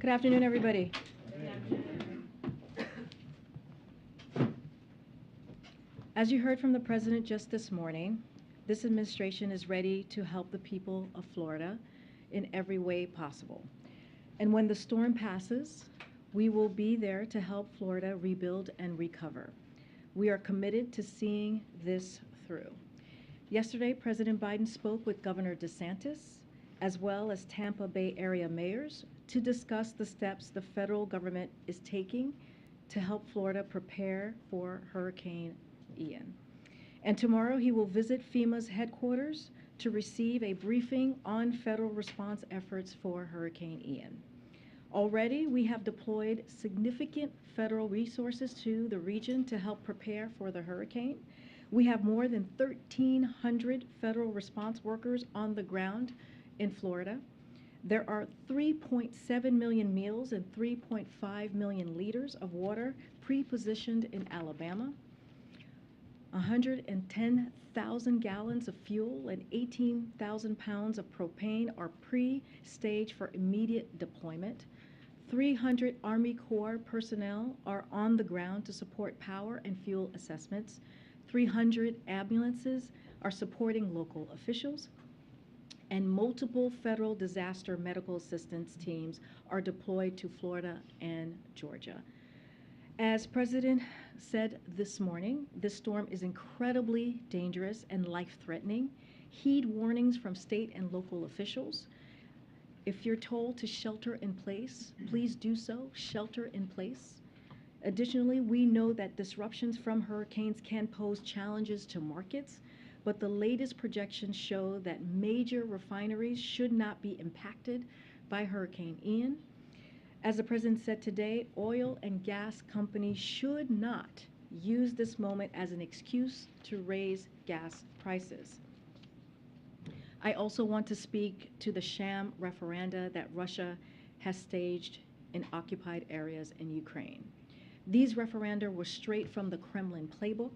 Good afternoon, everybody. As you heard from the President just this morning, this administration is ready to help the people of Florida in every way possible. And when the storm passes, we will be there to help Florida rebuild and recover. We are committed to seeing this through. Yesterday, President Biden spoke with Governor DeSantis, as well as Tampa Bay area mayors, to discuss the steps the federal government is taking to help Florida prepare for Hurricane Ian. And tomorrow he will visit FEMA's headquarters to receive a briefing on federal response efforts for Hurricane Ian. Already, we have deployed significant federal resources to the region to help prepare for the hurricane. We have more than 1,300 federal response workers on the ground in Florida. There are 3.7 million meals and 3.5 million liters of water pre-positioned in Alabama. 110,000 gallons of fuel and 18,000 pounds of propane are pre-staged for immediate deployment. 300 Army Corps personnel are on the ground to support power and fuel assessments. 300 ambulances are supporting local officials. And multiple federal disaster medical assistance teams are deployed to Florida and Georgia. As President said this morning, this storm is incredibly dangerous and life-threatening. Heed warnings from state and local officials. If you're told to shelter in place, please do so, shelter in place. Additionally, we know that disruptions from hurricanes can pose challenges to markets, but the latest projections show that major refineries should not be impacted by Hurricane Ian. As the President said today, oil and gas companies should not use this moment as an excuse to raise gas prices. I also want to speak to the sham referenda that Russia has staged in occupied areas in Ukraine. These referenda were straight from the Kremlin playbook.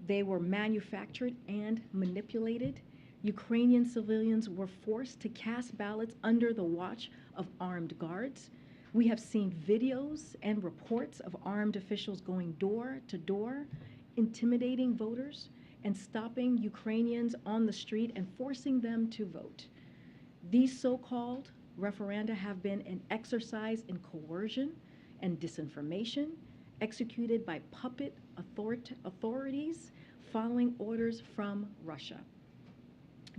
They were manufactured and manipulated. Ukrainian civilians were forced to cast ballots under the watch of armed guards. We have seen videos and reports of armed officials going door to door, intimidating voters and stopping Ukrainians on the street and forcing them to vote. These so-called referenda have been an exercise in coercion and disinformation executed by puppet authorities following orders from Russia.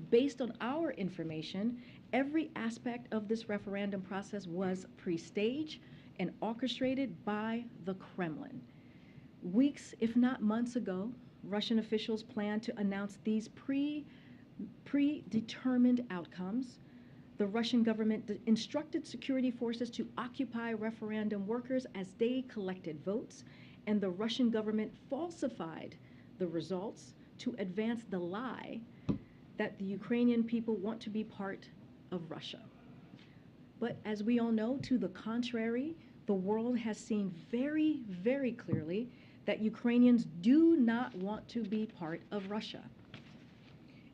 Based on our information, every aspect of this referendum process was pre-staged and orchestrated by the Kremlin. Weeks, if not months ago, Russian officials planned to announce these predetermined outcomes. The Russian government instructed security forces to occupy referendum workers as they collected votes, and the Russian government falsified the results to advance the lie that the Ukrainian people want to be part of Russia. But as we all know, to the contrary, the world has seen very, very clearly that Ukrainians do not want to be part of Russia.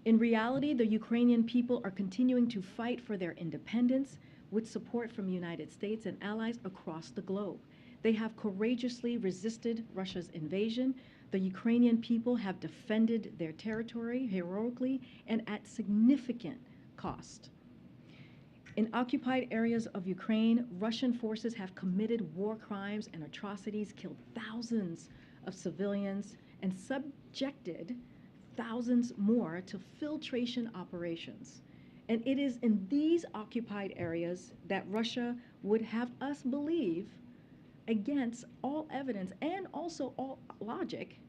In reality, the Ukrainian people are continuing to fight for their independence with support from the United States and allies across the globe. They have courageously resisted Russia's invasion. The Ukrainian people have defended their territory heroically and at significant cost. In occupied areas of Ukraine, Russian forces have committed war crimes and atrocities, killed thousands of civilians, and subjected thousands more to filtration operations. And it is in these occupied areas that Russia would have us believe, against all evidence and also all logic,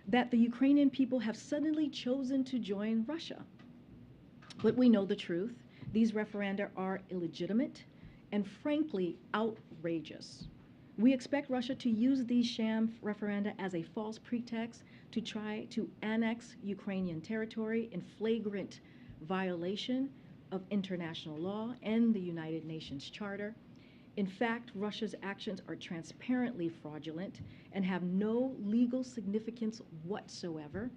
that the Ukrainian people have suddenly chosen to join Russia. But we know the truth. These referenda are illegitimate and frankly outrageous. We expect Russia to use these sham referenda as a false pretext to try to annex Ukrainian territory in flagrant violation of international law and the United Nations Charter. In fact, Russia's actions are transparently fraudulent and have no legal significance whatsoever.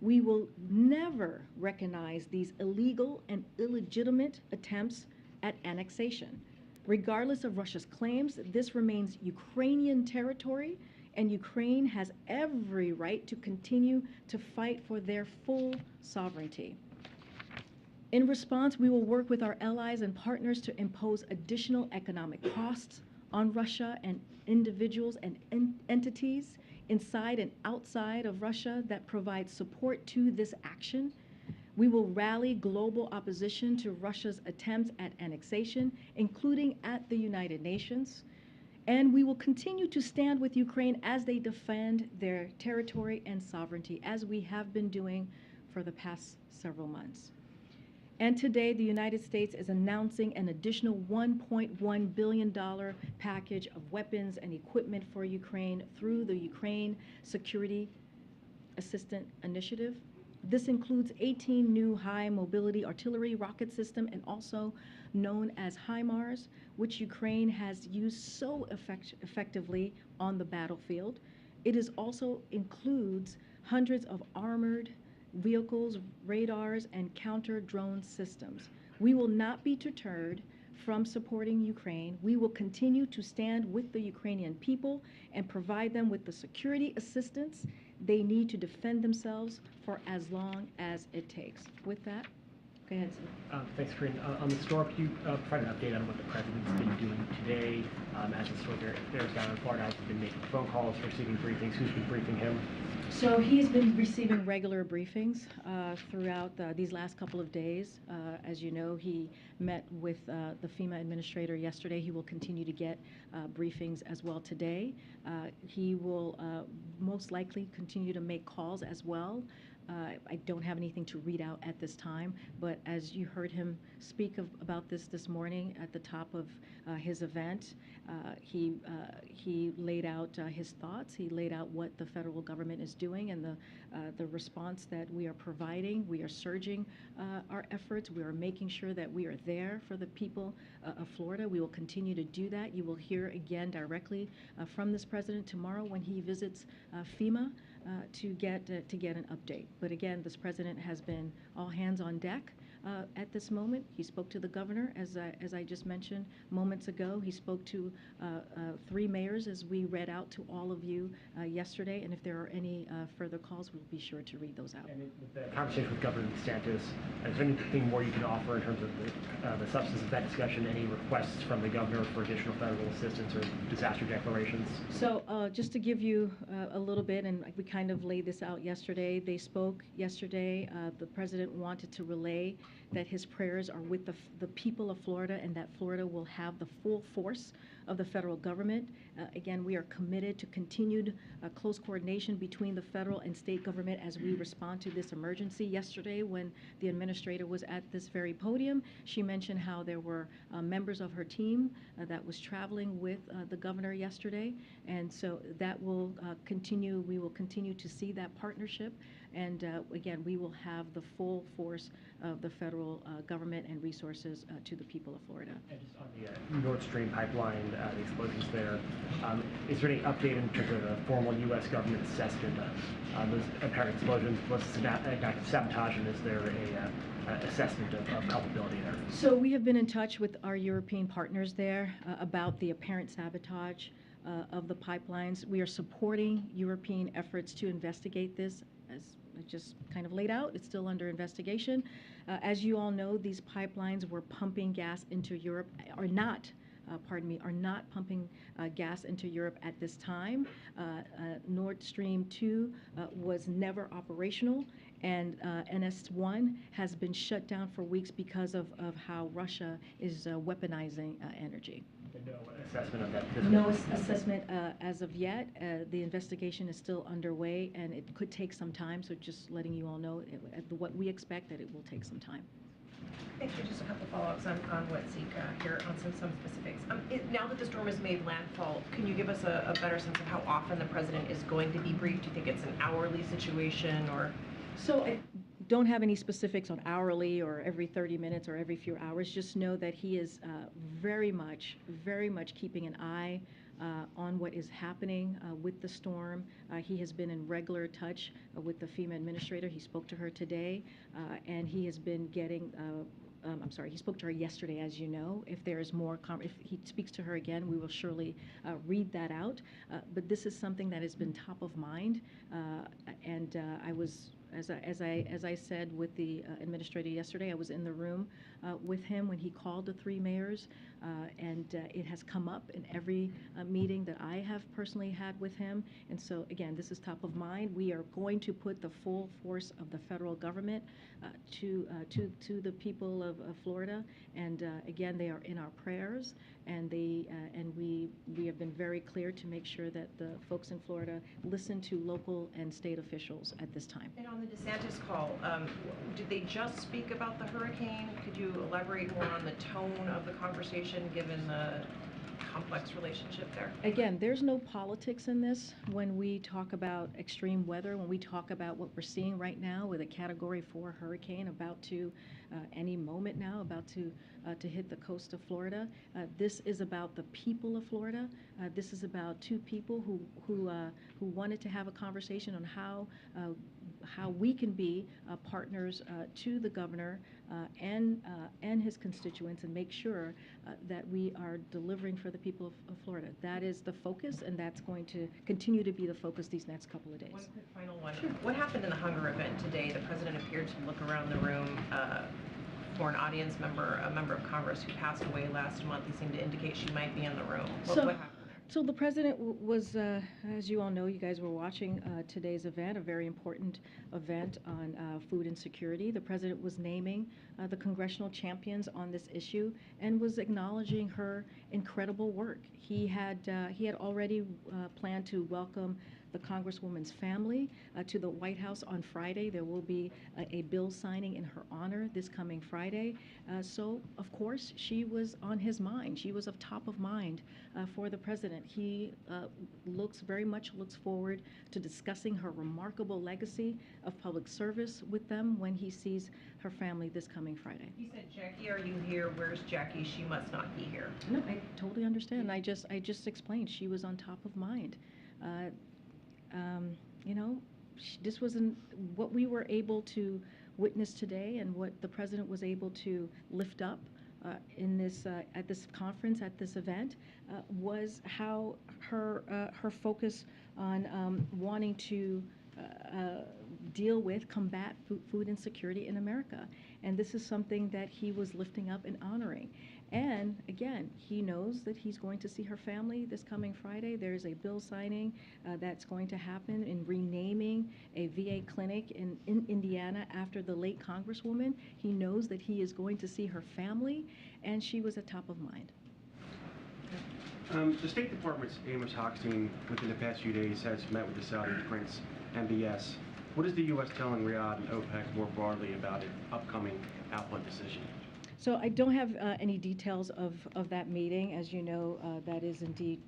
We will never recognize these illegal and illegitimate attempts at annexation. Regardless of Russia's claims, this remains Ukrainian territory, and Ukraine has every right to continue to fight for their full sovereignty. In response, we will work with our allies and partners to impose additional economic costs on Russia and individuals and entities inside and outside of Russia that provide support to this action. We will rally global opposition to Russia's attempts at annexation, including at the United Nations. And we will continue to stand with Ukraine as they defend their territory and sovereignty, as we have been doing for the past several months. And today, the United States is announcing an additional $1.1 billion package of weapons and equipment for Ukraine through the Ukraine Security Assistance Initiative. This includes 18 new high-mobility artillery rocket system, and also known as HIMARS, which Ukraine has used so effectively on the battlefield. It also includes hundreds of armored vehicles, radars, and counter-drone systems. We will not be deterred from supporting Ukraine. We will continue to stand with the Ukrainian people and provide them with the security assistance they need to defend themselves for as long as it takes. With that, go ahead, Steve. Thanks, Karine. On the store, could you provide an update on what the president's been doing today as the store bears down in Florida? Has he been making phone calls, receiving briefings? Who's been briefing him? So he has been receiving regular briefings throughout these last couple of days. As you know, he met with the FEMA administrator yesterday. He will continue to get briefings as well today. He will most likely continue to make calls as well. I don't have anything to read out at this time, but as you heard him speak about this morning at the top of his event, he laid out his thoughts. He laid out what the federal government is doing and the response that we are providing. We are surging our efforts. We are making sure that we are there for the people of Florida. We will continue to do that. You will hear again directly from this president tomorrow when he visits FEMA to get an update. But again, this president has been all hands on deck at this moment. He spoke to the governor, as I just mentioned moments ago. He spoke to 3 mayors, as we read out to all of you yesterday. And if there are any further calls, we'll be sure to read those out. And with the conversation with Governor DeSantis, is there anything more you can offer in terms of the substance of that discussion? Any requests from the governor for additional federal assistance or disaster declarations? So just to give you a little bit, and we kind of laid this out yesterday. They spoke yesterday. The president wanted to relay that his prayers are with the people of Florida, and that Florida will have the full force of the federal government. Again, we are committed to continued close coordination between the federal and state government as we respond to this emergency. Yesterday, when the administrator was at this very podium, she mentioned how there were members of her team that was traveling with the governor yesterday, and so that will continue. We will continue to see that partnership, and again, we will have the full force of the federal government and resources to the people of Florida. And just on the Nordstrom Pipeline, the explosions there, is there any update in terms of a formal U.S. government assessment on those apparent explosions? Was it an act of sabotage, and is there a assessment of culpability there? So we have been in touch with our European partners there about the apparent sabotage of the pipelines. We are supporting European efforts to investigate this. As I just kind of laid out, it's still under investigation. As you all know, these pipelines were pumping gas into Europe, are not pumping gas into Europe at this time. Nord Stream 2 was never operational, and NS1 has been shut down for weeks because of how Russia is weaponizing energy. No assessment of that? No assessment as of yet. The investigation is still underway, and it could take some time, so just letting you all know what we expect, that it will take some time. Thank you. Just a couple follow-ups on what Zika here on some specifics. Now that the storm has made landfall, can you give us a better sense of how often the president is going to be briefed? Do you think it's an hourly situation, or? So I don't have any specifics on hourly or every 30 minutes or every few hours. Just know that he is very much keeping an eye on what is happening with the storm. He has been in regular touch with the FEMA administrator. He spoke to her today, and he has been getting I'm sorry, he spoke to her yesterday, as you know. If there is more, if he speaks to her again, we will surely read that out. But this is something that has been top of mind, and I was, as I said with the administrator yesterday, I was in the room with him when he called the three mayors, and it has come up in every meeting that I have personally had with him. And so, again, this is top of mind. We are going to put the full force of the federal government to the people of Florida, and again, they are in our prayers, and we have been very clear to make sure that the folks in Florida listen to local and state officials at this time. And on the DeSantis call, did they just speak about the hurricane? Could you elaborate more on the tone of the conversation, given the complex relationship there? Again, there's no politics in this when we talk about extreme weather, when we talk about what we're seeing right now with a Category 4 hurricane about to, any moment now, about to hit the coast of Florida. This is about the people of Florida. This is about two people who wanted to have a conversation on how we can be partners to the governor and his constituents, and make sure that we are delivering for the people of Florida. That is the focus, and that's going to continue to be the focus these next couple of days. One quick final one. Sure. What happened in the hunger event today? The president appeared to look around the room for an audience member, a member of Congress who passed away last month. He seemed to indicate she might be in the room. What happened there? So the president was, as you all know, you guys were watching today's event, a very important event on food insecurity. The president was naming the congressional champions on this issue and was acknowledging her incredible work. He had already planned to welcome the Congresswoman's family to the White House on Friday. There will be a bill signing in her honor this coming Friday. So, of course, she was on his mind. She was of top of mind for the president. He very much looks forward to discussing her remarkable legacy of public service with them when he sees her family this coming Friday. He said, "Jackie, are you here? Where's Jackie? She must not be here." No, I totally understand. I just explained she was on top of mind. You know, this wasn't what we were able to witness today, and what the president was able to lift up in this at this conference, at this event, was how her focus on wanting to combat food insecurity in America. And this is something that he was lifting up and honoring. And again, he knows that he's going to see her family this coming Friday. There's a bill signing that's going to happen in renaming a VA clinic in Indiana after the late Congresswoman. He knows that he is going to see her family, and she was at top of mind. The State Department's Amos Hochstein, within the past few days, has met with the Saudi Prince MBS. What is the U.S. telling Riyadh and OPEC more broadly about an upcoming output decision? So I don't have any details of that meeting. As you know, that is indeed,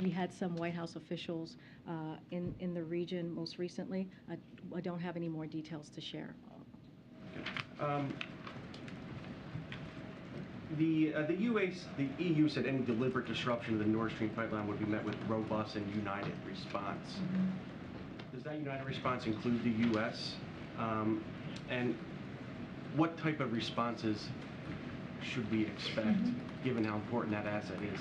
we had some White House officials in the region most recently. I don't have any more details to share. Okay. The EU said any deliberate disruption of the Nordstrom Pipeline would be met with robust and united response. Mm-hmm. Does that united response include the U.S.? And what type of responses should we expect, given how important that asset is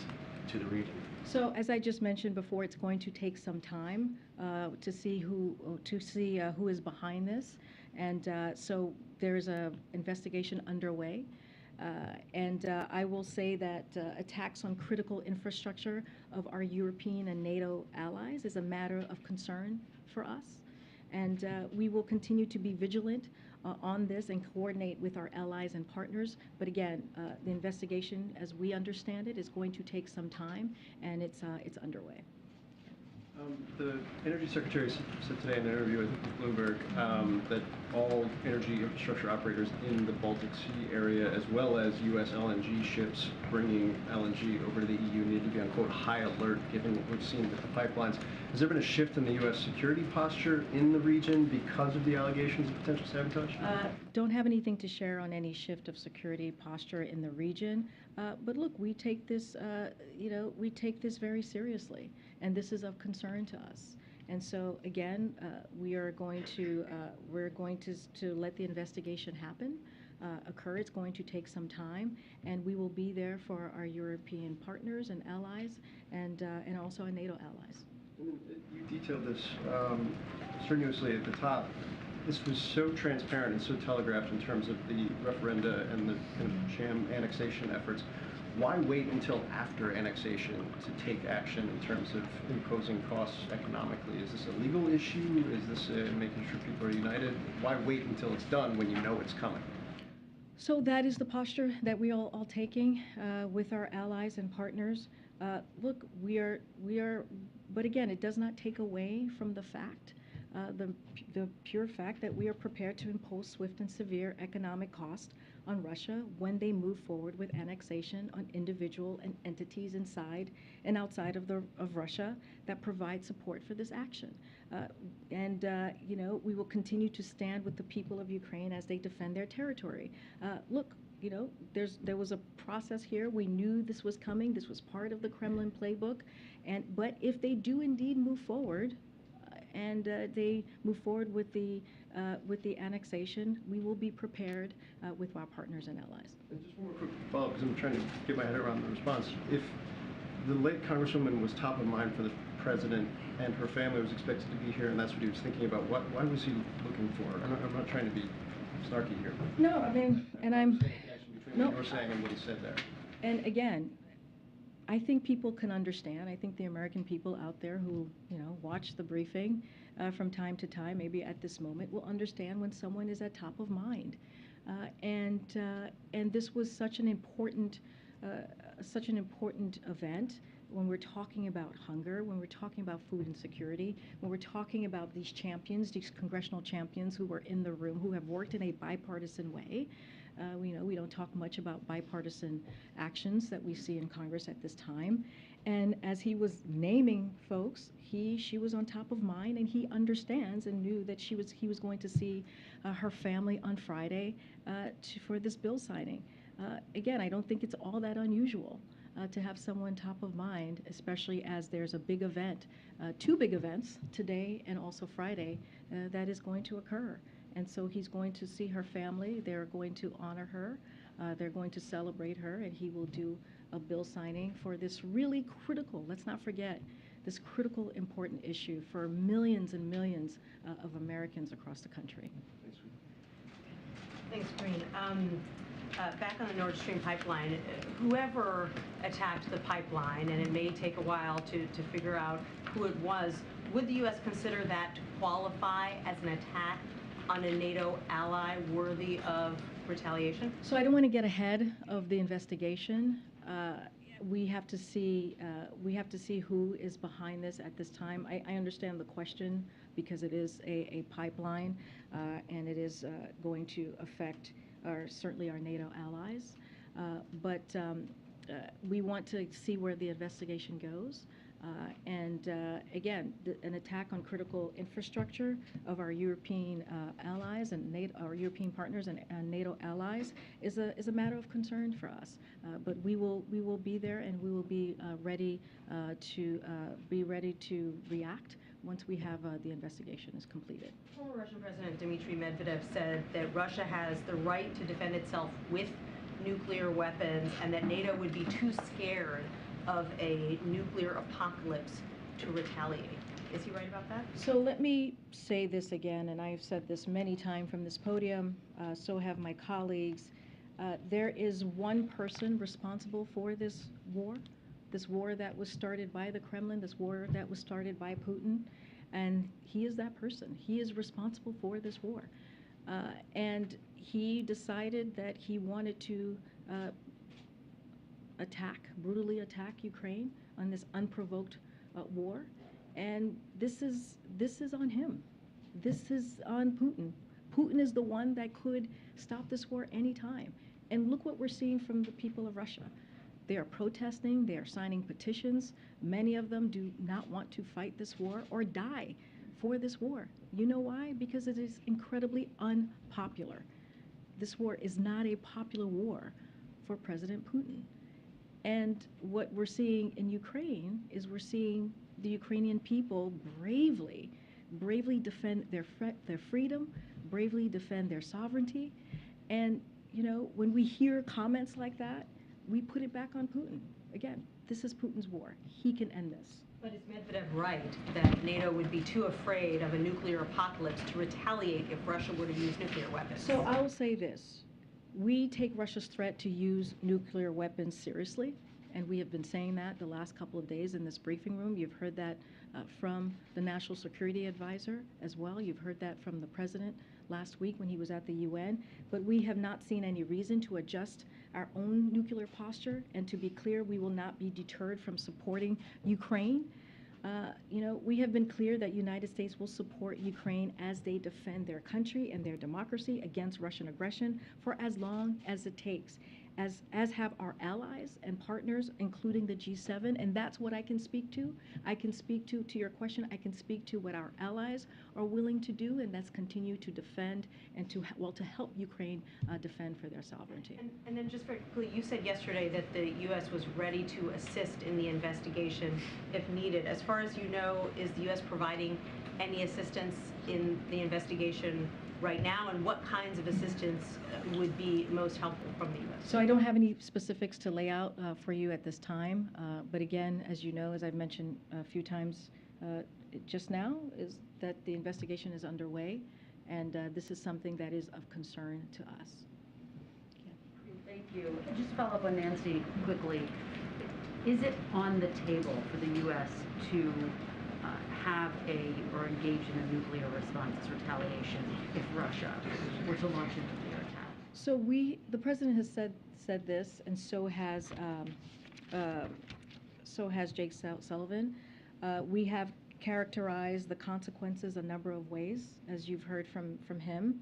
to the region? So, as I just mentioned before, it's going to take some time to see who is behind this, and so there's an investigation underway. And I will say that attacks on critical infrastructure of our European and NATO allies is a matter of concern for us. And we will continue to be vigilant on this and coordinate with our allies and partners. But again, the investigation, as we understand it, is going to take some time, and it's underway. The Energy Secretary said today in an interview with Bloomberg that all energy infrastructure operators in the Baltic Sea area, as well as U.S. LNG ships bringing LNG over to the EU, need to be on, quote, high alert, given what we've seen with the pipelines. Has there been a shift in the U.S. security posture in the region because of the allegations of potential sabotage? Don't have anything to share on any shift of security posture in the region. But look, we take this, we take this very seriously, and this is of concern to us. And so again, we're going to let the investigation happen. occur. It's going to take some time, and we will be there for our European partners and allies, and also our NATO allies. You detailed this strenuously at the top. This was so transparent and so telegraphed in terms of the referenda and the kind of sham annexation efforts. Why wait until after annexation to take action in terms of imposing costs economically? Is this a legal issue? Is this making sure people are united? Why wait until it's done when you know it's coming? So that is the posture that we are all taking with our allies and partners. Look, we are, but again, it does not take away from the fact, the pure fact that we are prepared to impose swift and severe economic cost on Russia when they move forward with annexation on individual and entities inside and outside of Russia that provide support for this action. You know, we will continue to stand with the people of Ukraine as they defend their territory. Look, you know, there was a process here. We knew this was coming. This was part of the Kremlin playbook. But if they do indeed move forward, and they move forward with the annexation, we will be prepared with our partners and allies. And just one more quick follow-up, because I'm trying to get my head around the response. If the late Congresswoman was top of mind for the president and her family was expected to be here, and that's what he was thinking about, why was he looking for her? I'm not trying to be snarky here. No, I mean, and I'm... Between what you were saying and what he said there. And again, I think people can understand. I think the American people out there who, you know, watch the briefing from time to time, maybe at this moment, will understand when someone is at top of mind. And this was such an important event when we're talking about hunger, when we're talking about food insecurity, when we're talking about these champions, these congressional champions who were in the room, who have worked in a bipartisan way. We don't talk much about bipartisan actions that we see in Congress at this time. And as he was naming folks, she was on top of mind, and he understands and knew that he was going to see her family on Friday for this bill signing. Again, I don't think it's all that unusual to have someone top of mind, especially as there's a big event, two big events today and also Friday that is going to occur. And so he's going to see her family. They're going to honor her. They're going to celebrate her, and he will do a bill signing for this really critical, let's not forget, this critical, important issue for millions and millions of Americans across the country. Thanks, Karine. Back on the Nord Stream pipeline, whoever attacked the pipeline, and it may take a while to figure out who it was, would the U.S. consider that to qualify as an attack on a NATO ally worthy of retaliation? So I don't want to get ahead of the investigation. We have to see who is behind this at this time. I understand the question because it is a pipeline, and it is going to affect certainly our NATO allies. But we want to see where the investigation goes. Again, an attack on critical infrastructure of our European allies and our European partners and NATO allies is a matter of concern for us. But we will be there, and we will be ready to react once we have the investigation is completed. Former Russian President Dmitry Medvedev said that Russia has the right to defend itself with nuclear weapons, and that NATO would be too scared of a nuclear apocalypse to retaliate. Is he right about that? So let me say this again, and I have said this many times from this podium, so have my colleagues. There is one person responsible for this war that was started by the Kremlin, this war that was started by Putin, and he is that person. He is responsible for this war. And he decided that he wanted to brutally attack Ukraine on this unprovoked war, and this is on him. This is on Putin. Putin is the one that could stop this war anytime. And look what we're seeing from the people of Russia. They are protesting, they are signing petitions. Many of them do not want to fight this war or die for this war. You know why? Because it is incredibly unpopular. This war is not a popular war for President Putin. And what we're seeing in Ukraine is we're seeing the Ukrainian people bravely defend their freedom, bravely defend their sovereignty. And, when we hear comments like that, we put it back on Putin. Again, this is Putin's war. He can end this. But is Medvedev right that NATO would be too afraid of a nuclear apocalypse to retaliate if Russia were to use nuclear weapons? So I will say this. We take Russia's threat to use nuclear weapons seriously, and we have been saying that the last couple of days in this briefing room. You've heard that from the National Security Advisor as well. You've heard that from the President last week when he was at the UN. But we have not seen any reason to adjust our own nuclear posture. And to be clear, we will not be deterred from supporting Ukraine. We have been clear that United States will support Ukraine as they defend their country and their democracy against Russian aggression for as long as it takes, as have our allies and partners, including the G7, and that's what I can speak to. I can speak to your question, I can speak to what our allies are willing to do, and that's continue to defend and to help Ukraine defend for their sovereignty. And then just very quickly, you said yesterday that the U.S. was ready to assist in the investigation if needed. As far as you know, is the U.S. providing any assistance in the investigation right now, and what kinds of assistance would be most helpful from the U.S.? So I don't have any specifics to lay out for you at this time, but again, as you know, as I've mentioned a few times just now, is that the investigation is underway, and this is something that is of concern to us. Thank you. Just follow up on Nancy quickly. Is it on the table for the U.S. to have or engage in a nuclear response as retaliation if Russia were to launch a nuclear attack? So the president has said this, and so has Jake Sullivan. We have characterized the consequences a number of ways, as you've heard from him,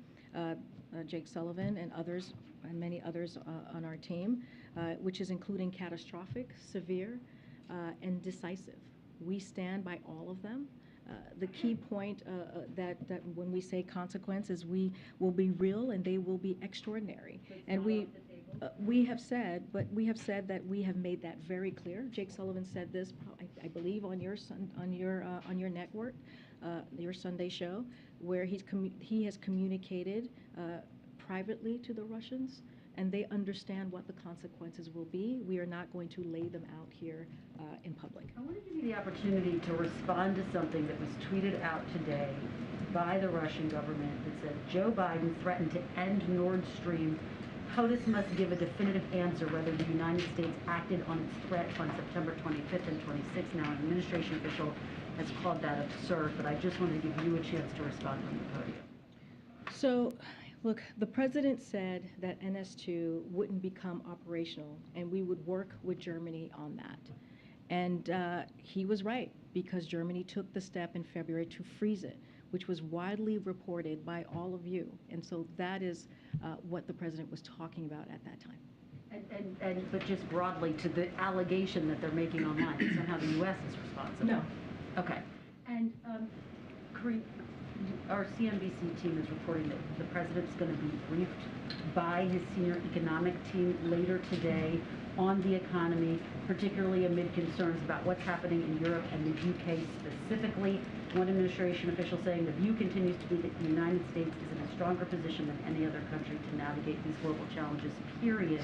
Jake Sullivan, and others, and many others on our team, which is including catastrophic, severe, and decisive. We stand by all of them. The key point that when we say consequences, we will be real and they will be extraordinary. And we have said that we have made that very clear. Jake Sullivan said this, I believe, on your network, your Sunday show, where he has communicated privately to the Russians, and they understand what the consequences will be. We are not going to lay them out here in public. I want to give you the opportunity to respond to something that was tweeted out today by the Russian government that said Joe Biden threatened to end Nord Stream. POTUS must give a definitive answer whether the United States acted on its threat on September 25th and 26th. Now, an administration official has called that absurd, but I just wanted to give you a chance to respond from the podium. So, look, the president said that NS2 wouldn't become operational, and we would work with Germany on that. And he was right, because Germany took the step in February to freeze it, which was widely reported by all of you. And so that is what the president was talking about at that time. But just broadly to the allegation that they're making online, that somehow the U.S. is responsible. No. Okay. And Karine, our CNBC team is reporting that the president's going to be briefed by his senior economic team later today on the economy, particularly amid concerns about what's happening in Europe and the UK specifically. One administration official saying the view continues to be that the United States is in a stronger position than any other country to navigate these global challenges, period.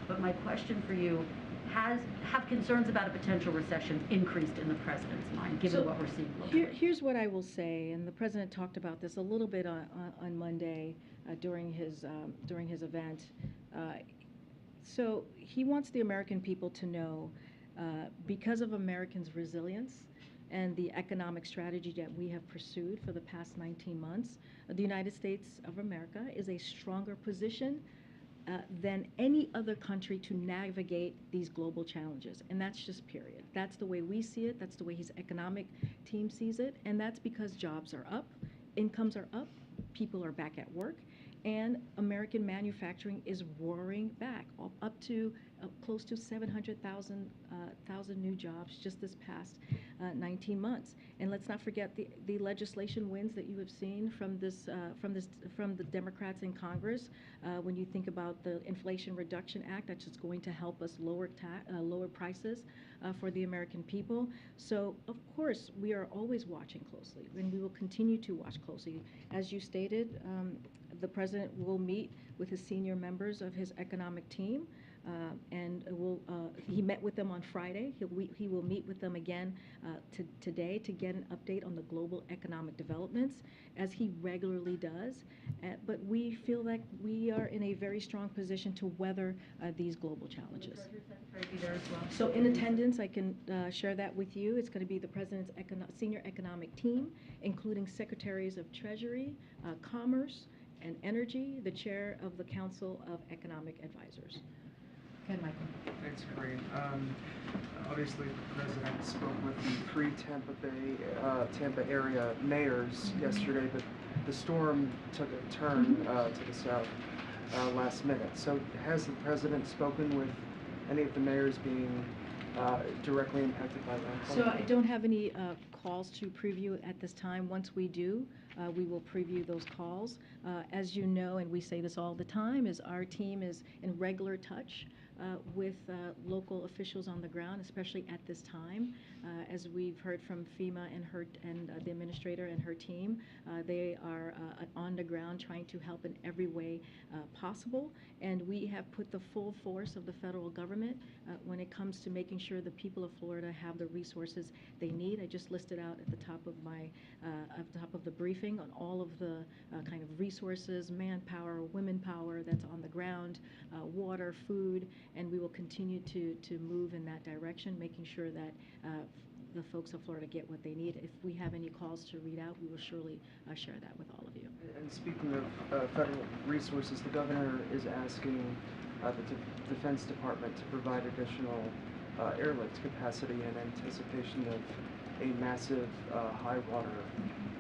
But my question for you, have concerns about a potential recession increased in the president's mind, given what we're seeing globally? Here's what I will say, and the president talked about this a little bit on Monday during his event. So he wants the American people to know, because of Americans' resilience and the economic strategy that we have pursued for the past 19 months, the United States of America is a stronger position than any other country to navigate these global challenges. And that's just period. That's the way we see it. That's the way his economic team sees it. And that's because jobs are up, incomes are up, people are back at work, and American manufacturing is roaring back, up to close to 700,000 new jobs just this past 19 months. And let's not forget the legislation wins that you have seen from the Democrats in Congress. When you think about the Inflation Reduction Act, that's just going to help us lower prices for the American people. So of course we are always watching closely, and we will continue to watch closely. As you stated, The president will meet with his senior members of his economic team, and he met with them on Friday. He will meet with them again today to get an update on the global economic developments, as he regularly does. But we feel like we are in a very strong position to weather these global challenges. Will the Treasury Secretary be there as well? So in attendance, I can share that with you. It's going to be the President's senior economic team, including Secretaries of Treasury, Commerce, and Energy, the Chair of the Council of Economic Advisors. Okay, Michael. Thanks, Karine. Obviously, the president spoke with the three Tampa area mayors yesterday, but the storm took a turn to the south last minute. So has the president spoken with any of the mayors being directly impacted by landfall? So I don't have any calls to preview at this time. Once we do, we will preview those calls. As you know, and we say this all the time, is our team is in regular touch with local officials on the ground, especially at this time. As we've heard from FEMA and the administrator and her team, they are on the ground trying to help in every way possible. And we have put the full force of the federal government when it comes to making sure the people of Florida have the resources they need. I just listed out at the top of the briefing on all of the kind of resources, manpower, women power that's on the ground, water, food, and we will continue to move in that direction, making sure that the folks of Florida get what they need. If we have any calls to read out, we will surely share that with all of you. And speaking of federal resources, the governor is asking the Defense Department to provide additional airlift capacity in anticipation of a massive high water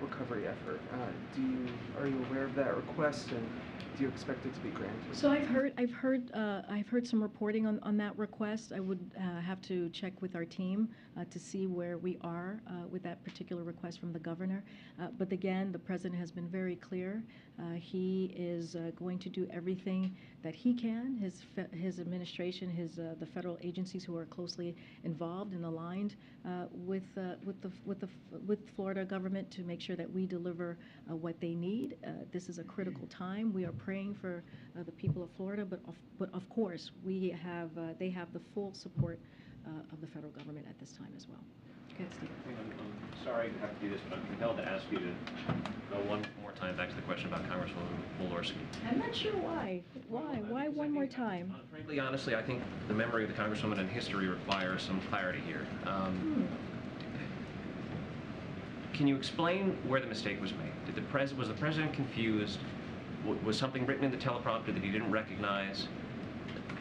recovery effort. Are you aware of that request, and do you expect it to be granted? So I've heard some reporting on that request. I would have to check with our team to see where we are with that particular request from the governor. But again, the president has been very clear. He is going to do everything that he can. His administration, the federal agencies who are closely involved and aligned with Florida government to make sure that we deliver what they need. This is a critical time. We are praying for the people of Florida, but of course they have the full support of the federal government at this time as well. Okay, Steve. I'm sorry to have to do this, but I'm compelled to ask you to go one more time back to the question about Congresswoman Walorski. I'm not sure why. Why one more time? Frankly, honestly, I think the memory of the Congresswoman and history requires some clarity here. Can you explain where the mistake was made? Was the president confused? Was something written in the teleprompter that he didn't recognize?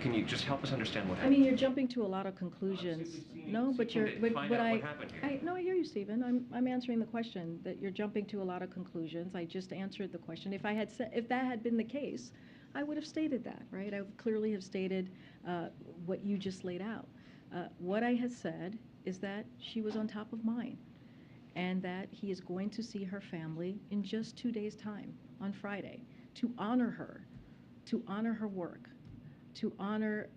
Can you just help us understand what happened? I mean, you're jumping to a lot of conclusions. No, but Find out what happened here. I hear you, Stephen. I'm answering the question that you're jumping to a lot of conclusions. I just answered the question. If that had been the case, I would have stated that, right? I would clearly have stated what you just laid out. What I had said is that she was on top of mind, and that he is going to see her family in just 2 days' time on Friday to honor her work, to honor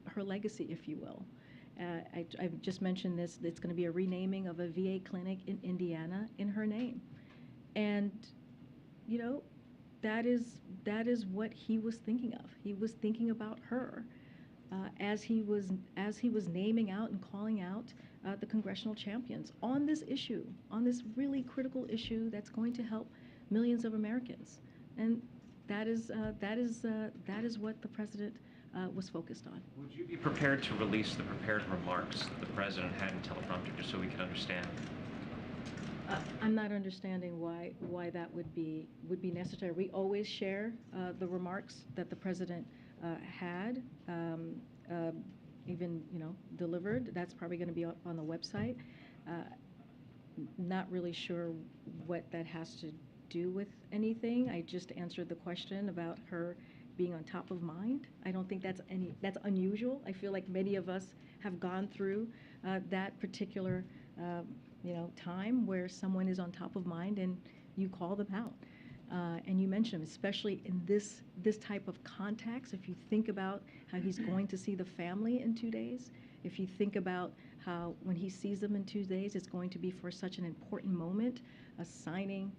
her legacy, if you will. I've just mentioned this. It's going to be a renaming of a VA clinic in Indiana in her name, and you know, that is what he was thinking of. He was thinking about her as he was naming out and calling out the congressional champions on this issue, on this really critical issue that's going to help millions of Americans, and that is what the president was focused on. Would you be prepared to release the prepared remarks that the president had in teleprompter, just so we can understand? I'm not understanding why that would be necessary. We always share the remarks that the president had, even delivered. That's probably going to be up on the website. Not really sure what that has to do with anything. I just answered the question about her being on top of mind. I don't think that's unusual. I feel like many of us have gone through that particular time where someone is on top of mind and you call them out. And you mentioned them, especially in this type of context. If you think about how he's going to see the family in 2 days, if you think about how when he sees them in 2 days, it's going to be for such an important moment, a signing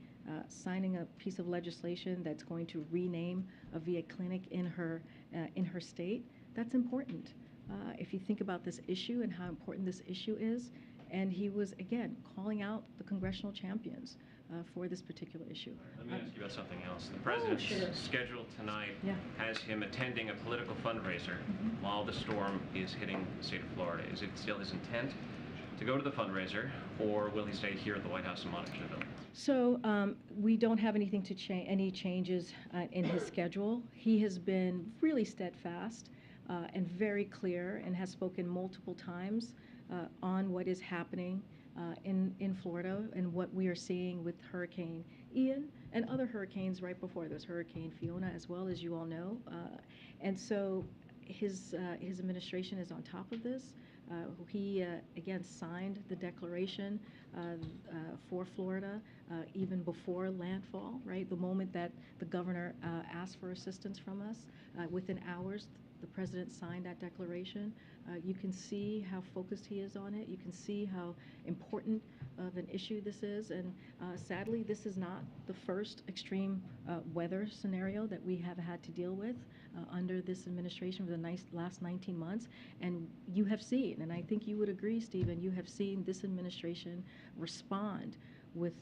signing a piece of legislation that's going to rename a VA clinic in her state. That's important. If you think about this issue and how important this issue is, and he was, again, calling out the congressional champions for this particular issue. Let me ask you about something else. The president's sure. schedule tonight Yeah. has him attending a political fundraiser while the storm is hitting the state of Florida. Is it still his intent to go to the fundraiser, or will he stay here at the White House and monitor the bill? So we don't have anything to any changes in his schedule. He has been really steadfast and very clear, and has spoken multiple times on what is happening in Florida and what we are seeing with Hurricane Ian and other hurricanes right before this, Hurricane Fiona, as well, as you all know. And so his administration is on top of this. He, again, signed the declaration for Florida even before landfall, right? The moment that the governor asked for assistance from us, within hours, the president signed that declaration. You can see how focused he is on it. You can see how important of an issue this is. And sadly, this is not the first extreme weather scenario that we have had to deal with under this administration for the last 19 months. And you have seen, and I think you would agree, Stephen, you have seen this administration respond with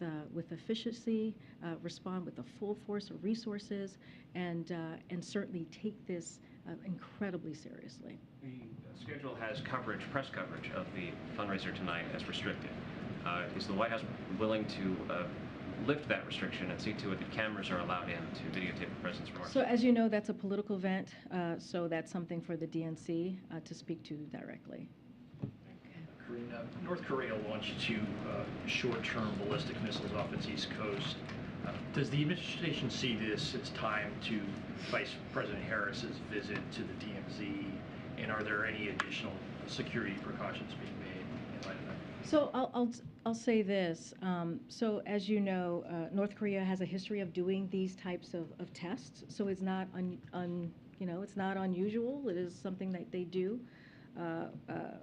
efficiency, respond with a full force of resources, and certainly take this incredibly seriously. The schedule has coverage, press coverage of the fundraiser tonight as restricted. Is the White House willing to lift that restriction and see to it that cameras are allowed in to videotape the president's remarks? So as you know, that's a political event, so that's something for the DNC to speak to directly. Karine, North Korea launched two short-term ballistic missiles off its east coast. Does the administration see this as time to Vice President Harris's visit to the DMZ, and are there any additional security precautions being made in light of that? So I'll say this. So as you know, North Korea has a history of doing these types of tests. So it's not it's not unusual. It is something that they do.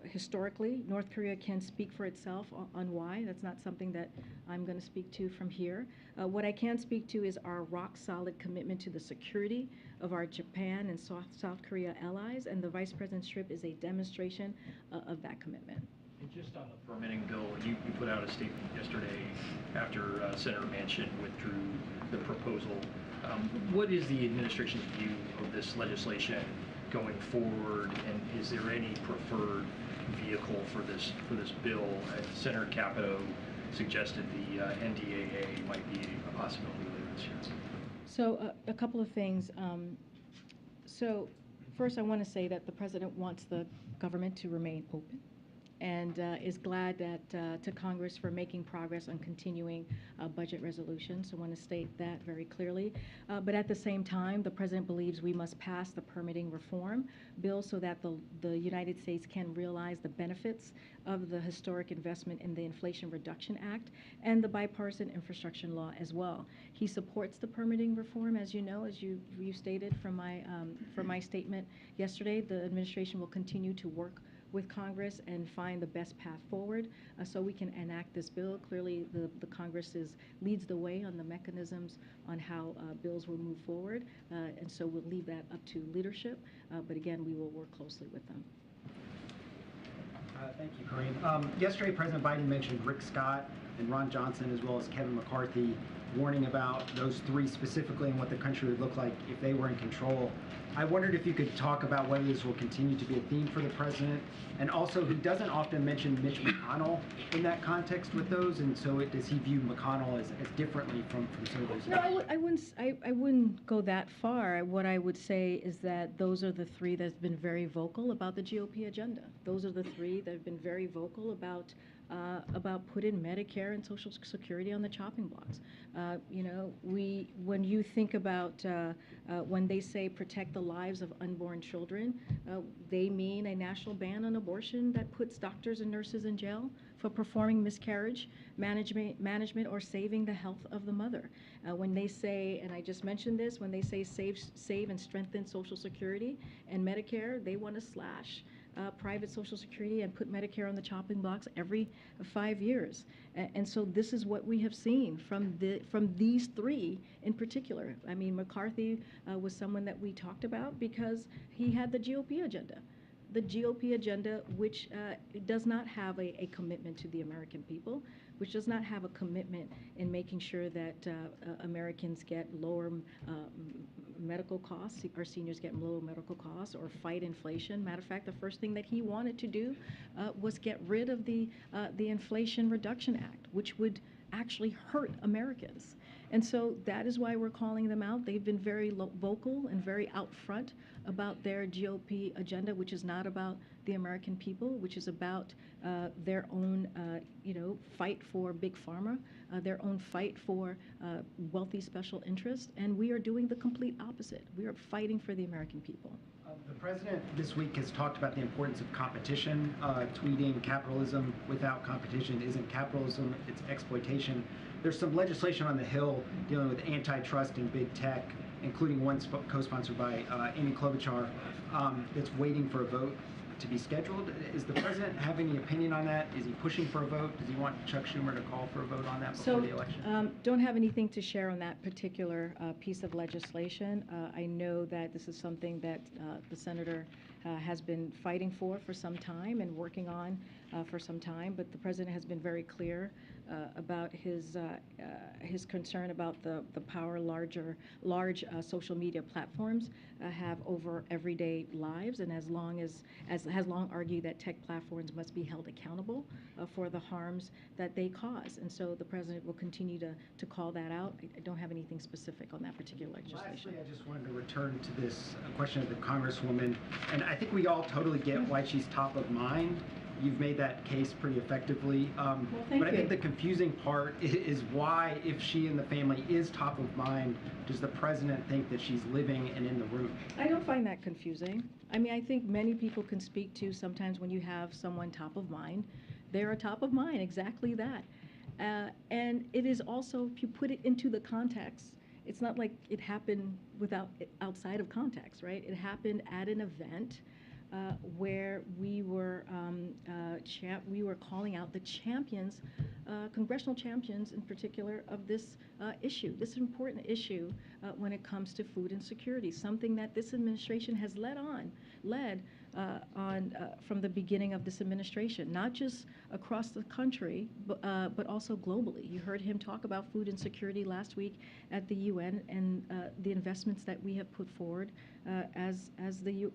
Historically, North Korea can speak for itself on why. That's not something that I'm going to speak to from here. What I can speak to is our rock-solid commitment to the security of our Japan and South Korea allies, and the Vice President's trip is a demonstration of that commitment. And just on the permitting bill, you put out a statement yesterday after Senator Manchin withdrew the proposal. What is the administration's view of this legislation going forward, and is there any preferred vehicle for this bill? Senator Capito suggested the NDAA might be a possibility later this year. So a couple of things. So first, I want to say that the president wants the government to remain open, and is glad that to Congress for making progress on continuing budget resolutions. So I want to state that very clearly. But at the same time, the president believes we must pass the permitting reform bill so that the United States can realize the benefits of the historic investment in the Inflation Reduction Act and the bipartisan infrastructure law as well. He supports the permitting reform, as you know, as you stated from my statement yesterday. The administration will continue to work with Congress and find the best path forward so we can enact this bill. Clearly, the Congress leads the way on the mechanisms on how bills will move forward, and so we'll leave that up to leadership, but again, we will work closely with them. Thank you, Karine. Yesterday, President Biden mentioned Rick Scott and Ron Johnson, as well as Kevin McCarthy, warning about those three specifically and what the country would look like if they were in control. I wondered if you could talk about whether this will continue to be a theme for the president, and also he doesn't often mention Mitch McConnell in that context with those, and so does he view McConnell as differently from some of those? No, I wouldn't go that far. What I would say is that those are the three that have been very vocal about the GOP agenda. Those are the three that have been very vocal about putting Medicare and Social Security on the chopping blocks. When you think about when they say protect the lives of unborn children, they mean a national ban on abortion that puts doctors and nurses in jail for performing miscarriage management or saving the health of the mother. When they say, and I just mentioned this, when they say save and strengthen Social Security and Medicare, they want to slash private Social Security and put Medicare on the chopping blocks every 5 years. And so this is what we have seen from these three in particular. I mean, McCarthy was someone that we talked about because he had the GOP agenda. The GOP agenda, which does not have a commitment to the American people, which does not have a commitment in making sure that Americans get lower medical costs, our seniors get lower medical costs, or fight inflation. Matter of fact, the first thing that he wanted to do was get rid of the Inflation Reduction Act, which would actually hurt Americans. And so that is why we're calling them out. They've been very vocal and very out front about their GOP agenda, which is not about the American people, which is about their own, fight for big pharma, their own fight for wealthy special interests. And we are doing the complete opposite. We are fighting for the American people. The president this week has talked about the importance of competition, tweeting capitalism without competition isn't capitalism, it's exploitation. There's some legislation on the Hill dealing with antitrust and big tech, including one co-sponsored by Amy Klobuchar, that's waiting for a vote to be scheduled. Is the president have any opinion on that? Is he pushing for a vote? Does he want Chuck Schumer to call for a vote on that before the election? Don't have anything to share on that particular piece of legislation. I know that this is something that the senator has been fighting for some time and working on for some time, but the president has been very clear about his concern about the power large social media platforms have over everyday lives, and has long argued that tech platforms must be held accountable for the harms that they cause. And so the president will continue to call that out. I don't have anything specific on that particular legislation. Lastly, I just wanted to return to this question of the Congresswoman, and I think we all totally get why she's top of mind. You've made that case pretty effectively. But I think the confusing part is why, if she and the family is top of mind, does the president think that she's living and in the room? I don't find that confusing. I mean, I think many people can speak to sometimes when you have someone top of mind, they're a top of mind, exactly that. And it is also, if you put it into the context, it's not like it happened outside of context, right? It happened at an event where we were calling out the champions, congressional champions in particular, of this issue, this important issue when it comes to food insecurity, something that this administration has led on from the beginning of this administration, not just across the country, but also globally. You heard him talk about food insecurity last week at the UN and the investments that we have put forward as the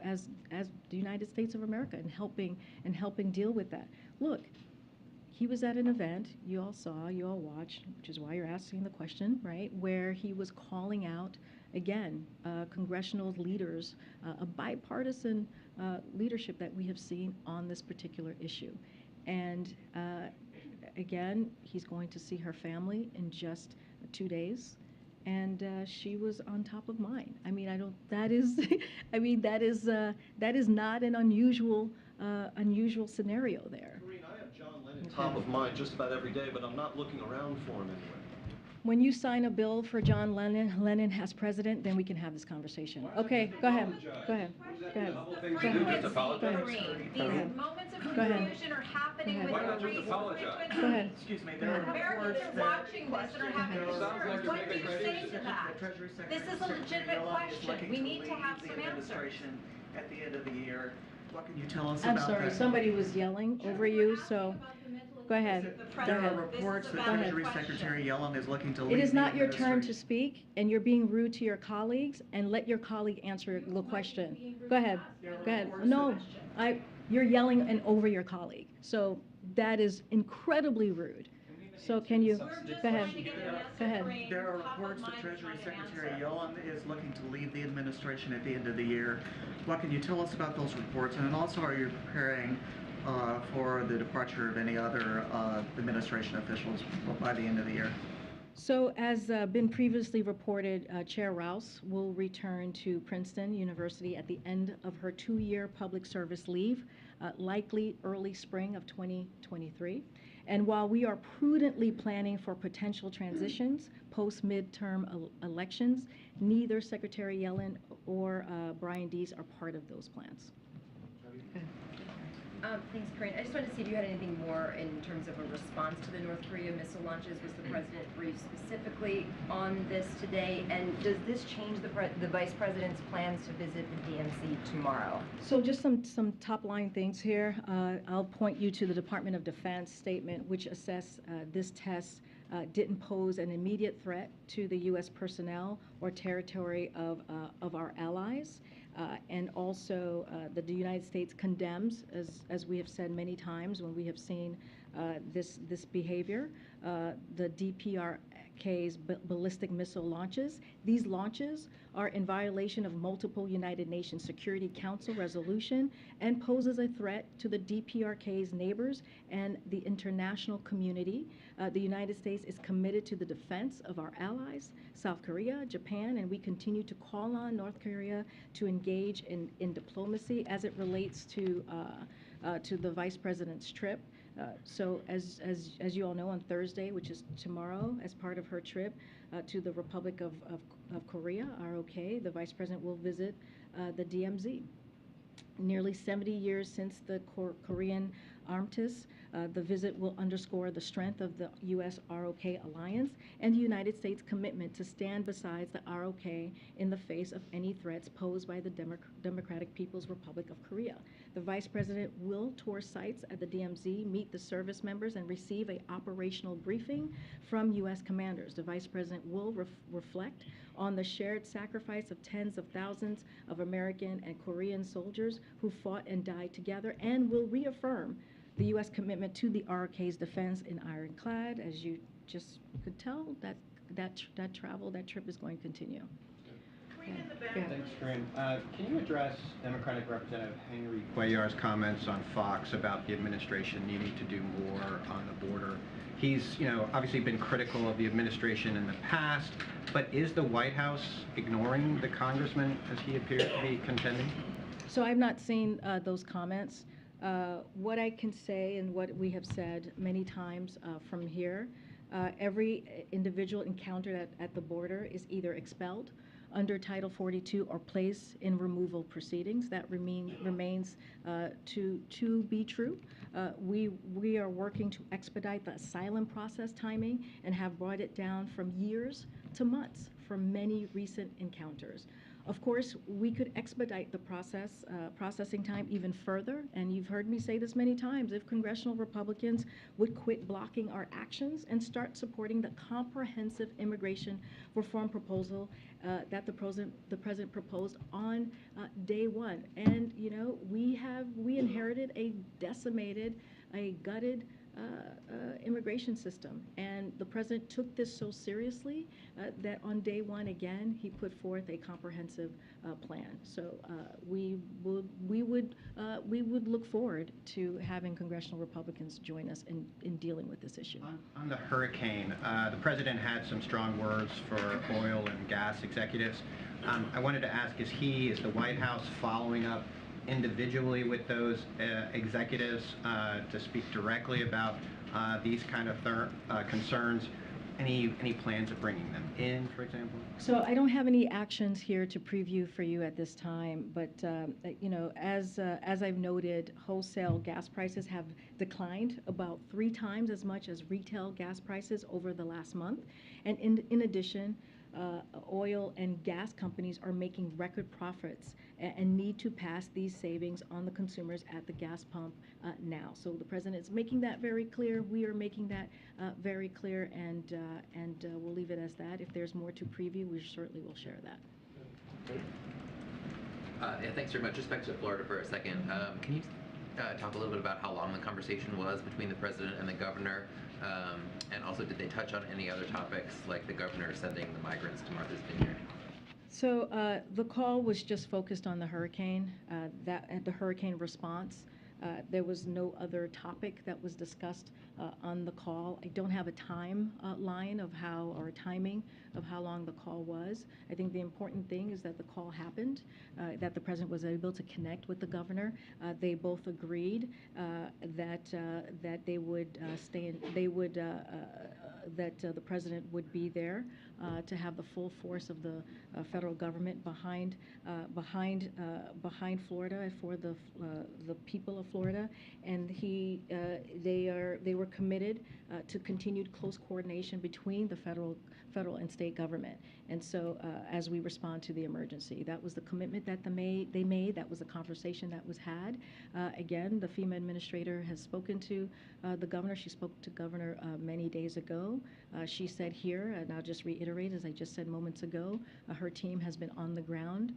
United States of America in helping deal with that. Look, he was at an event, you all saw, you all watched, which is why you're asking the question, right, where he was calling out, again, congressional leaders, a bipartisan leadership that we have seen on this particular issue. And again, he's going to see her family in just 2 days. And she was on top of mind. I mean, that is not an unusual scenario there. Karine, I have John Lennon top of mind just about every day, but I'm not looking around for him anywhere. When you sign a bill for John Lennon as president, then we can have this conversation. Okay, go ahead. Go ahead. Go ahead. These moments of confusion are happening with increased frequency. Go ahead. Excuse me, Americans are watching this and are having concerns. What do you say to that? This is a legitimate question. We need to have some answers. At the end of the year, what can you tell us about I'm sorry, somebody was yelling over you, so go ahead. Go There are ahead. reports that Treasury Secretary Yellen is looking to leave It is the not your turn to administration. speak, and you're being rude to your colleagues, and let your colleague answer the question. Go ahead. Go ahead. No, you're yelling and over your colleague, so that is incredibly rude. So can you, go ahead. Go ahead. There are reports that Treasury Secretary Yellen is looking to leave the administration at the end of the year. What can you tell us about those reports? And also, are you preparing for the departure of any other administration officials by the end of the year? So as been previously reported, Chair Rouse will return to Princeton University at the end of her 2-year public service leave, likely early spring of 2023. And while we are prudently planning for potential transitions post-midterm elections, neither Secretary Yellen or Brian Deese are part of those plans. Thanks, Karine. I just wanted to see if you had anything more in terms of a response to the North Korea missile launches. Was the president briefed specifically on this today? And does this change the vice president's plans to visit the DMZ tomorrow? So just some top-line things here. I'll point you to the Department of Defense statement, which assessed this test didn't pose an immediate threat to the U.S. personnel or territory of our allies. And also, the United States condemns, as we have said many times when we have seen this behavior, the DPRK's ballistic missile launches. These launches are in violation of multiple United Nations Security Council resolution and poses a threat to the DPRK's neighbors and the international community. The United States is committed to the defense of our allies, South Korea, Japan, and we continue to call on North Korea to engage in diplomacy as it relates to the Vice President's trip. So as you all know, on Thursday, which is tomorrow, as part of her trip to the Republic of Korea, ROK, the Vice President will visit the DMZ. Nearly 70 years since the Korean armistice, the visit will underscore the strength of the U.S.-ROK alliance and the United States' commitment to stand beside the ROK in the face of any threats posed by the Democratic People's Republic of Korea. The Vice President will tour sites at the DMZ, meet the service members, and receive an operational briefing from U.S. commanders. The Vice President will reflect on the shared sacrifice of tens of thousands of American and Korean soldiers who fought and died together, and will reaffirm the U.S. commitment to the ROK's defense in ironclad. As you just could tell, that trip is going to continue. Thanks, Karine. Can you address Democratic Representative Henry Cuellar's comments on Fox about the administration needing to do more on the border? He's, obviously been critical of the administration in the past, but is the White House ignoring the congressman as he appears to be contending? So I've not seen those comments. What I can say and what we have said many times from here, every individual encountered at the border is either expelled under Title 42 or placed in removal proceedings. That remains to be true. We are working to expedite the asylum process timing and have brought it down from years to months for many recent encounters. Of course, we could expedite the processing time even further, and you've heard me say this many times, if congressional Republicans would quit blocking our actions and start supporting the comprehensive immigration reform proposal that the president proposed on day one. And we inherited a decimated, a gutted immigration system, and the president took this so seriously that on day one again he put forth a comprehensive plan. So we would look forward to having congressional Republicans join us in dealing with this issue. On the hurricane, the president had some strong words for oil and gas executives. I wanted to ask, is the White House following up individually with those executives to speak directly about these kind of concerns? Any plans of bringing them in, for example? So I don't have any actions here to preview for you at this time, but as I've noted, wholesale gas prices have declined about 3 times as much as retail gas prices over the last month, and in addition, oil and gas companies are making record profits and need to pass these savings on the consumers at the gas pump now. So the president is making that very clear. We are making that very clear, and we'll leave it as that. If there's more to preview, we certainly will share that. Yeah, thanks very much. Just back to Florida for a second. Can you talk a little bit about how long the conversation was between the president and the governor? And also, did they touch on any other topics, like the governor sending the migrants to Martha's Vineyard? So the call was just focused on the hurricane, the hurricane response. There was no other topic that was discussed on the call. I don't have a timeline of timing of how long the call was. I think the important thing is that the call happened, that the president was able to connect with the governor. They both agreed that they would that the president would be there to have the full force of the federal government behind Florida for the people of Florida, and they were committed to continued close coordination between the federal and state government. And so as we respond to the emergency, that was the commitment that they made. That was a conversation that was had. Again, the FEMA administrator has spoken to the governor. She spoke to Governor many days ago. She said here, and I'll just reiterate, as I just said moments ago, her team has been on the ground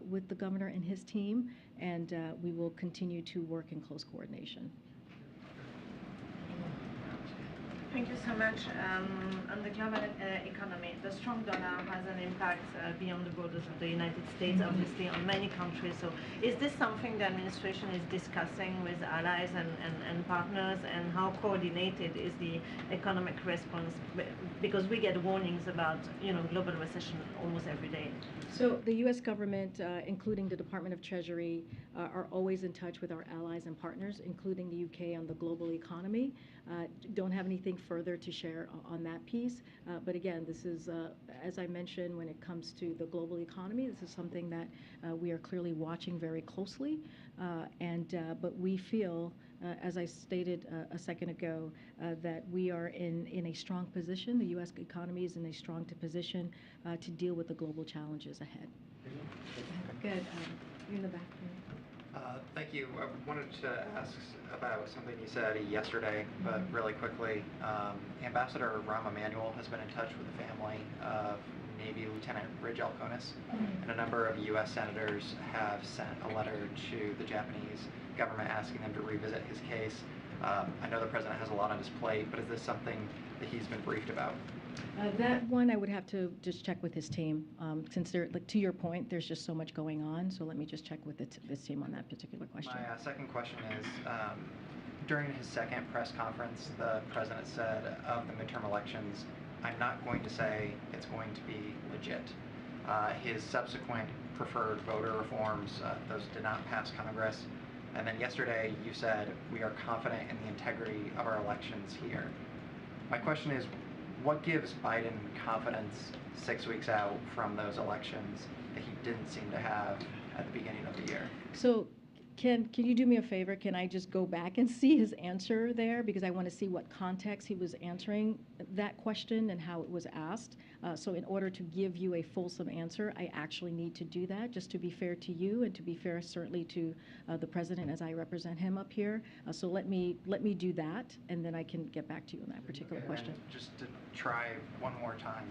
with the governor and his team, and we will continue to work in close coordination. Thank you so much. On the global economy, the strong dollar has an impact beyond the borders of the United States, obviously, on many countries. So is this something the administration is discussing with allies and partners, and how coordinated is the economic response? Because we get warnings about, global recession almost every day. So the U.S. government, including the Department of Treasury, are always in touch with our allies and partners, including the UK, on the global economy. Don't have anything further to share on that piece. But again, this is, as I mentioned, when it comes to the global economy, this is something that we are clearly watching very closely. But we feel, as I stated a second ago, that we are in a strong position. The U.S. economy is in a strong position to deal with the global challenges ahead. Good. You're in the back here. Thank you. I wanted to ask about something you said yesterday, but really quickly. Ambassador Rahm Emanuel has been in touch with the family of Navy Lieutenant Ridge Alconis, and a number of U.S. senators have sent a letter to the Japanese government asking them to revisit his case. I know the president has a lot on his plate, but is this something that he's been briefed about? That one I would have to just check with his team, since to your point, there's just so much going on. So let me just check with his team on that particular question. My second question is, during his second press conference, the president said of the midterm elections, I'm not going to say it's going to be legit. His subsequent preferred voter reforms, those did not pass Congress. And then yesterday you said, we are confident in the integrity of our elections here. My question is, what gives Biden confidence 6 weeks out from those elections that he didn't seem to have at the beginning of the year? So can you do me a favor? Can I just go back and see his answer there? Because I want to see what context he was answering that question and how it was asked. So in order to give you a fulsome answer, I actually need to do that, just to be fair to you and to be fair certainly to the president as I represent him up here. So let me do that, and then I can get back to you on that particular question. Just to try one more time,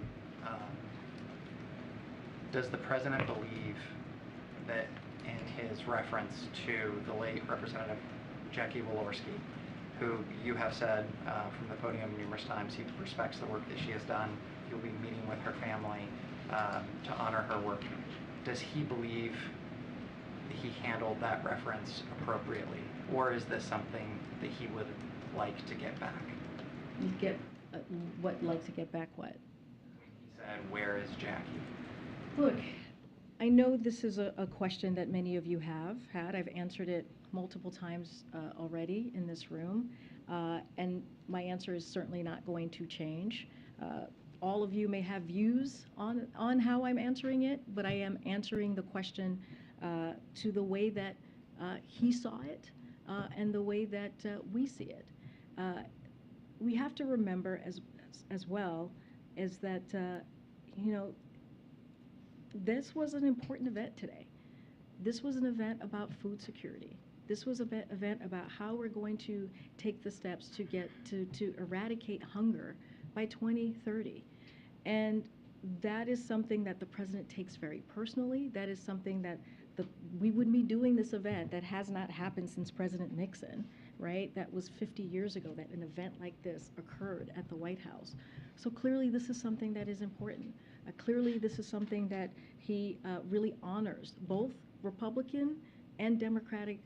does the president believe that in his reference to the late Representative Jackie Walorski, who you have said from the podium numerous times he respects the work that she has done, he'll be meeting with her family to honor her work, does he believe he handled that reference appropriately, or is this something that he would like to get back? Like to get back what? He said, where is Jackie? Look, I know this is a question that many of you have had. I've answered it multiple times already in this room, and my answer is certainly not going to change. All of you may have views on how I'm answering it, but I am answering the question to the way that he saw it and the way that we see it. We have to remember as well is that, this was an important event today. This was an event about food security. This was an event about how we're going to take the steps to get to eradicate hunger by 2030. And that is something that the president takes very personally. That is something that we wouldn't be doing this event that has not happened since President Nixon, right? That was 50 years ago that an event like this occurred at the White House. So clearly this is something that is important. Clearly this is something that he really honors, both Republican and Democratic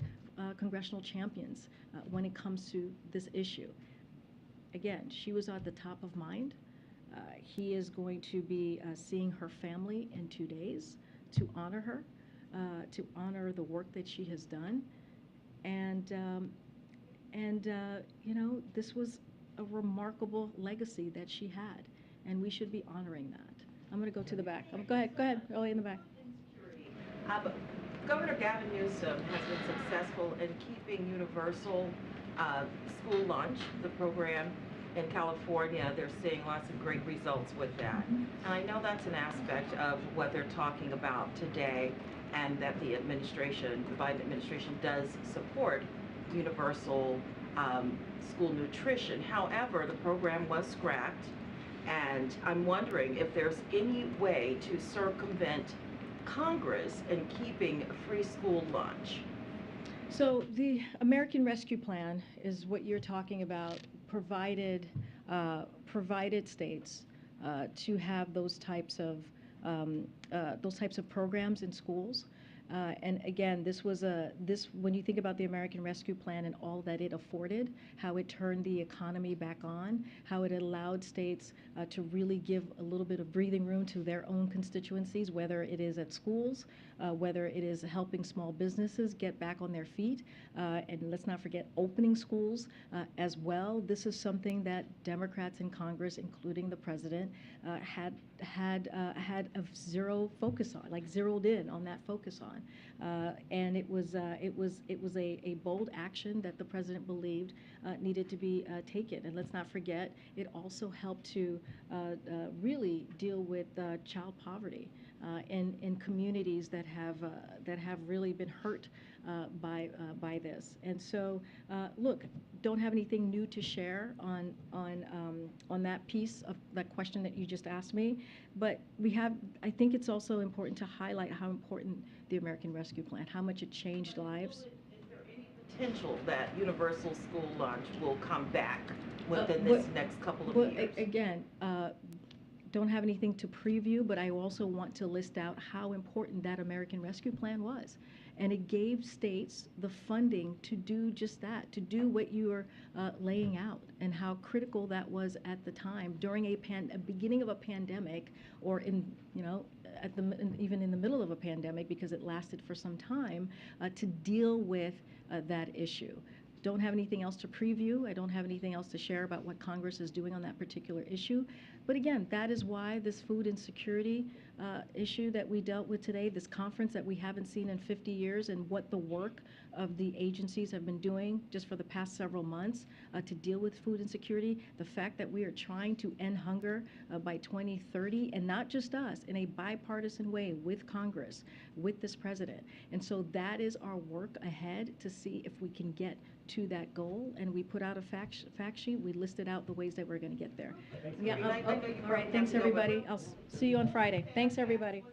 congressional champions when it comes to this issue. Again, she was at the top of mind. He is going to be seeing her family in 2 days to honor her, to honor the work that she has done. And this was a remarkable legacy that she had, and we should be honoring that. I'm going to go to the back. Go ahead, early in the back. Governor Gavin Newsom has been successful in keeping universal school lunch, the program in California. They're seeing lots of great results with that. And I know that's an aspect of what they're talking about today, and that the administration, the Biden administration, does support universal school nutrition. However, the program was scrapped, and I'm wondering if there's any way to circumvent Congress in keeping free school lunch. So the American Rescue Plan is what you're talking about, provided states to have those types of programs in schools. And again, when you think about the American Rescue Plan and all that it afforded, how it turned the economy back on, how it allowed states to really give a little bit of breathing room to their own constituencies, whether it is at schools, whether it is helping small businesses get back on their feet, and let's not forget opening schools as well. This is something that Democrats in Congress, including the president, had a zero focus on, like zeroed in on that focus on. And it was a bold action that the president believed needed to be taken. And let's not forget, it also helped to really deal with child poverty in communities that have really been hurt by this. And so, look, don't have anything new to share on that piece of that question that you just asked me, but I think it's also important to highlight how important the American Rescue Plan, how much it changed lives. Is there any potential that universal school lunch will come back within this next couple of years? Again, don't have anything to preview, but I also want to list out how important that American Rescue Plan was. And it gave states the funding to do just that, to do what you are laying out, and how critical that was at the time during a beginning of a pandemic, or even in the middle of a pandemic, because it lasted for some time, to deal with that issue. Don't have anything else to preview. I don't have anything else to share about what Congress is doing on that particular issue. But again, that is why this food insecurity issue that we dealt with today, this conference that we haven't seen in 50 years, and what the work of the agencies have been doing just for the past several months to deal with food insecurity, the fact that we are trying to end hunger by 2030, and not just us, in a bipartisan way with Congress, with this president. And so that is our work ahead, to see if we can get to that goal. And we put out a fact sheet. We listed out the ways that we're going to get there. Yeah. All right. Thanks, everybody. I'll see you on Friday. Thanks, everybody.